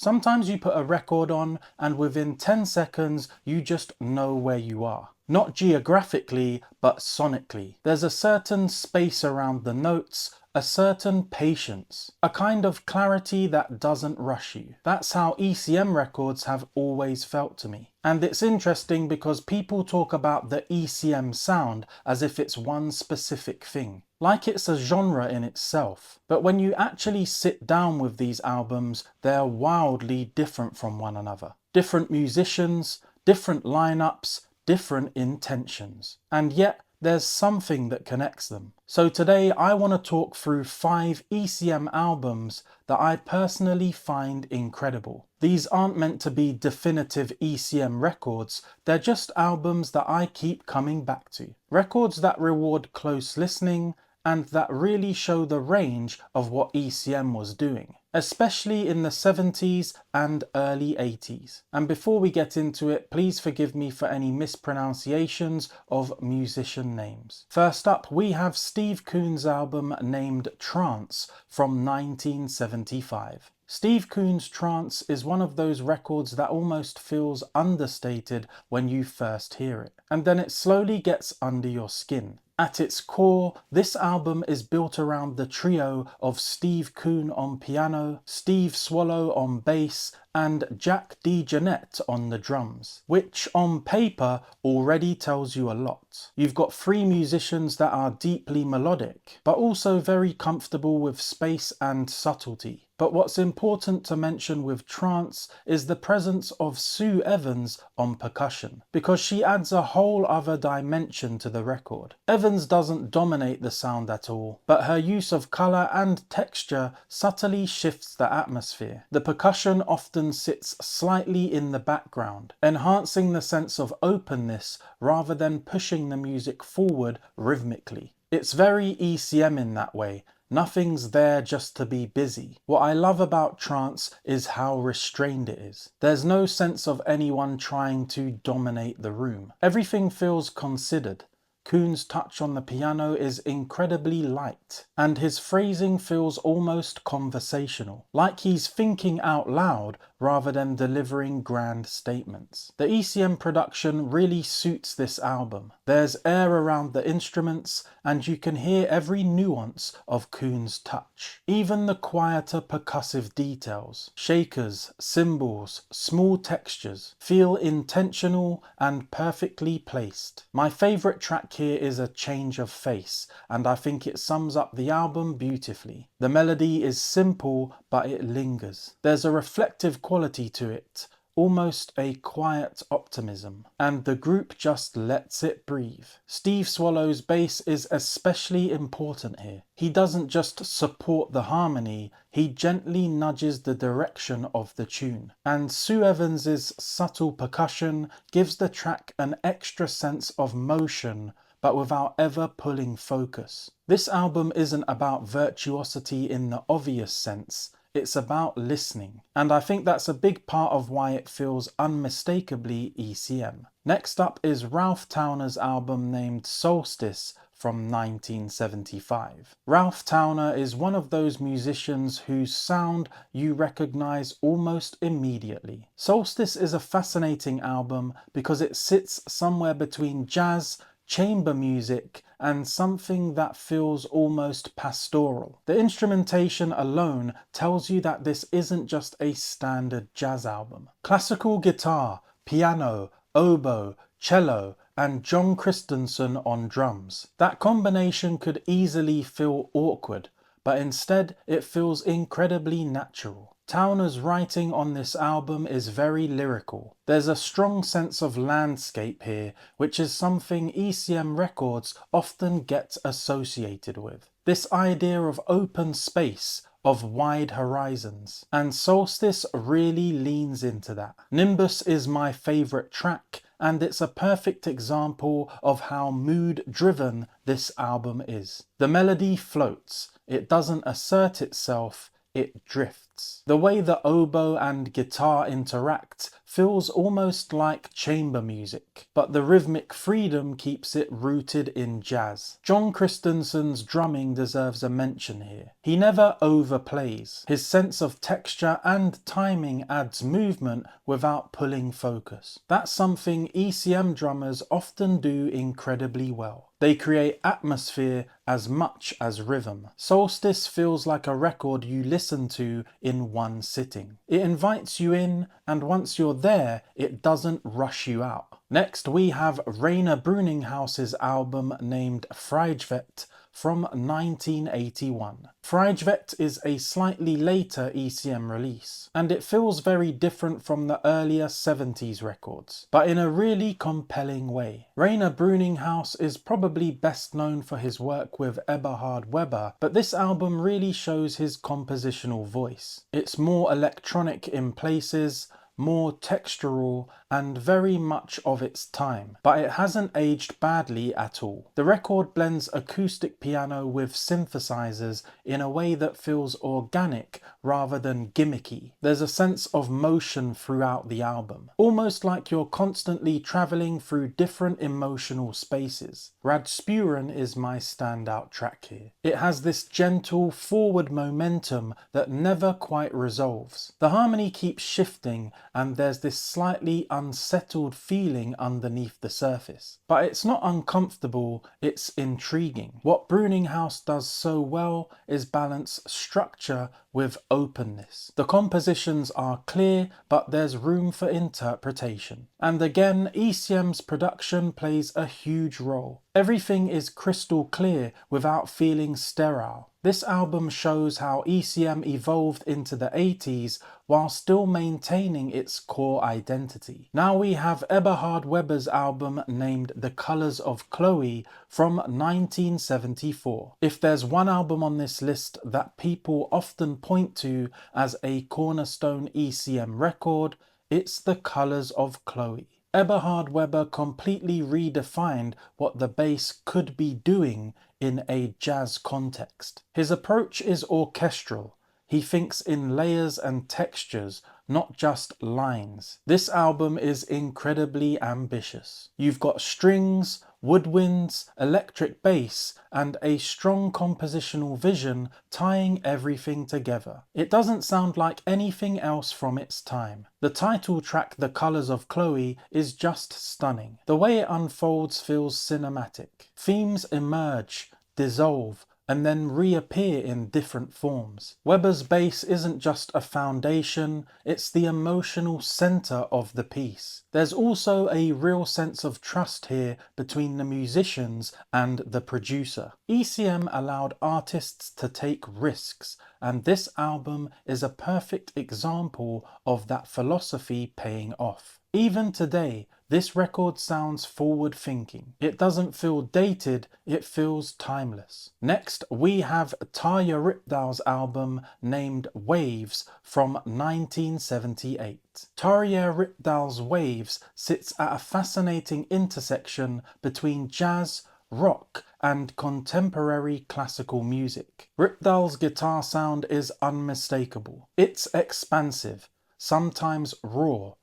Sometimes you put a record on and within 10 seconds you just know where you are. Not geographically, but sonically. There's a certain space around the notes, a certain patience, a kind of clarity that doesn't rush you. That's how ECM records have always felt to me. And it's interesting because people talk about the ECM sound as if it's one specific thing, like it's a genre in itself. But when you actually sit down with these albums, they're wildly different from one another. Different musicians, different lineups, different intentions. And yet, there's something that connects them. So today I want to talk through 5 ECM albums that I personally find incredible. These aren't meant to be definitive ECM records, they're just albums that I keep coming back to. Records that reward close listening and that really show the range of what ECM was doing, especially in the 70s and early 80s. And before we get into it, please forgive me for any mispronunciations of musician names. First up, we have Steve Kuhn's album named Trance from 1975. Steve Kuhn's Trance is one of those records that almost feels understated when you first hear it, and then it slowly gets under your skin. At its core, this album is built around the trio of Steve Kuhn on piano, Steve Swallow on bass, and Jack DeJohnette on the drums, which on paper already tells you a lot. You've got 3 musicians that are deeply melodic, but also very comfortable with space and subtlety. But what's important to mention with Trance is the presence of Sue Evans on percussion, because she adds a whole other dimension to the record. Evans doesn't dominate the sound at all, but her use of colour and texture subtly shifts the atmosphere. The percussion often sits slightly in the background, enhancing the sense of openness rather than pushing the music forward rhythmically. It's very ECM in that way. Nothing's there just to be busy. What I love about Trance is how restrained it is. There's no sense of anyone trying to dominate the room. Everything feels considered. Kuhn's touch on the piano is incredibly light, and his phrasing feels almost conversational, like he's thinking out loud rather than delivering grand statements. The ECM production really suits this album. There's air around the instruments, and you can hear every nuance of Kuhn's touch. Even the quieter percussive details, shakers, cymbals, small textures, feel intentional and perfectly placed. My favourite track here is A Change of Face, and I think it sums up the album beautifully. The melody is simple, but it lingers. There's a reflective quality to it, almost a quiet optimism, and the group just lets it breathe. Steve Swallow's bass is especially important here. He doesn't just support the harmony, he gently nudges the direction of the tune. And Sue Evans's subtle percussion gives the track an extra sense of motion, but without ever pulling focus. This album isn't about virtuosity in the obvious sense, it's about listening. And I think that's a big part of why it feels unmistakably ECM. Next up is Ralph Towner's album named Solstice from 1975. Ralph Towner is one of those musicians whose sound you recognize almost immediately. Solstice is a fascinating album because it sits somewhere between jazz, chamber music, and something that feels almost pastoral. The instrumentation alone tells you that this isn't just a standard jazz album. Classical guitar, piano, oboe, cello, and John Christensen on drums. That combination could easily feel awkward, but instead it feels incredibly natural. Towner's writing on this album is very lyrical. There's a strong sense of landscape here, which is something ECM records often get associated with. This idea of open space, of wide horizons. And Solstice really leans into that. Nimbus is my favourite track, and it's a perfect example of how mood-driven this album is. The melody floats. It doesn't assert itself, it drifts. The way the oboe and guitar interact feels almost like chamber music, but the rhythmic freedom keeps it rooted in jazz. John Christensen's drumming deserves a mention here. He never overplays. His sense of texture and timing adds movement without pulling focus. That's something ECM drummers often do incredibly well. They create atmosphere as much as rhythm. Solstice feels like a record you listen to in one sitting. It invites you in, and once you're there, it doesn't rush you out. Next, we have Rainer Brüninghaus's album named Freigeweht from 1981. Freigeweht is a slightly later ECM release, and it feels very different from the earlier 70s records, but in a really compelling way. Rainer Brüninghaus is probably best known for his work with Eberhard, but this album really shows his compositional voice. It's more electronic in places, more textural, and very much of its time, but it hasn't aged badly at all. The record blends acoustic piano with synthesizers in a way that feels organic rather than gimmicky. There's a sense of motion throughout the album, almost like you're constantly traveling through different emotional spaces. Radspuren is my standout track here. It has this gentle forward momentum that never quite resolves. The harmony keeps shifting, and there's this slightly unsettled feeling underneath the surface. But it's not uncomfortable, it's intriguing. What Brüninghaus does so well is balance structure with openness. The compositions are clear, but there's room for interpretation. And again, ECM's production plays a huge role. Everything is crystal clear without feeling sterile. This album shows how ECM evolved into the 80s while still maintaining its core identity. Now we have Eberhard Weber's album named The Colors of Chloë from 1974. If there's one album on this list that people often point to as a cornerstone ECM record, it's The Colors of Chloë. Eberhard Weber completely redefined what the bass could be doing in a jazz context. His approach is orchestral. He thinks in layers and textures, not just lines. This album is incredibly ambitious. You've got strings, woodwinds, electric bass, and a strong compositional vision tying everything together. It doesn't sound like anything else from its time. The title track, The Colors of Chloë, is just stunning. The way it unfolds feels cinematic. Themes emerge, dissolve, and then reappear in different forms. Weber's bass isn't just a foundation, it's the emotional center of the piece. There's also a real sense of trust here between the musicians and the producer. ECM allowed artists to take risks, and this album is a perfect example of that philosophy paying off. Even today, this record sounds forward-thinking. It doesn't feel dated, it feels timeless. Next, we have Terje Rypdal's album named Waves from 1978. Terje Rypdal's Waves sits at a fascinating intersection between jazz, rock, and contemporary classical music. Rypdal's guitar sound is unmistakable. It's expansive, sometimes raw,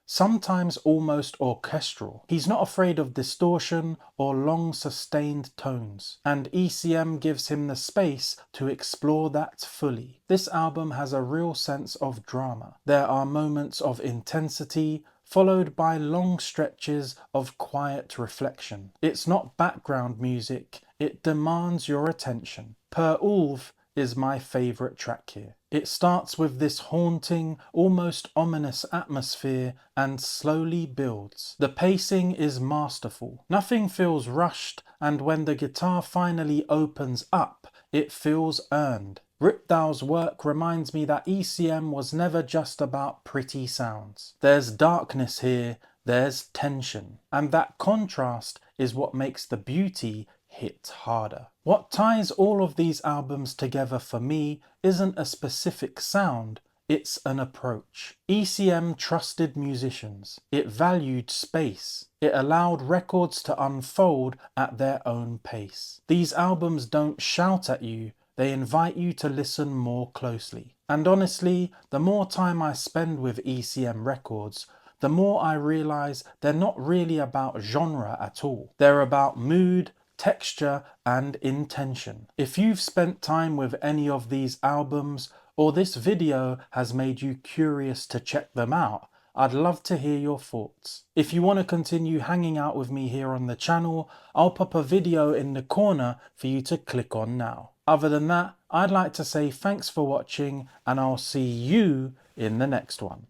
sometimes almost orchestral. He's not afraid of distortion or long sustained tones, and ECM gives him the space to explore that fully. This album has a real sense of drama. There are moments of intensity, followed by long stretches of quiet reflection. It's not background music, it demands your attention. Per Ulv is my favourite track here. It starts with this haunting, almost ominous atmosphere and slowly builds. The pacing is masterful. Nothing feels rushed, and when the guitar finally opens up, it feels earned. Rypdal's work reminds me that ECM was never just about pretty sounds. There's darkness here, there's tension, and that contrast is what makes the beauty hit harder. What ties all of these albums together for me isn't a specific sound, it's an approach. ECM trusted musicians. It valued space. It allowed records to unfold at their own pace. These albums don't shout at you, they invite you to listen more closely. And honestly, the more time I spend with ECM records, the the more I realise they're not really about genre at all. They're about mood, texture and intention. If you've spent time with any of these albums, or this video has made you curious to check them out, I'd love to hear your thoughts. If you want to continue hanging out with me here on the channel, I'll pop a video in the corner for you to click on now. Other than that, I'd like to say thanks for watching and I'll see you in the next one.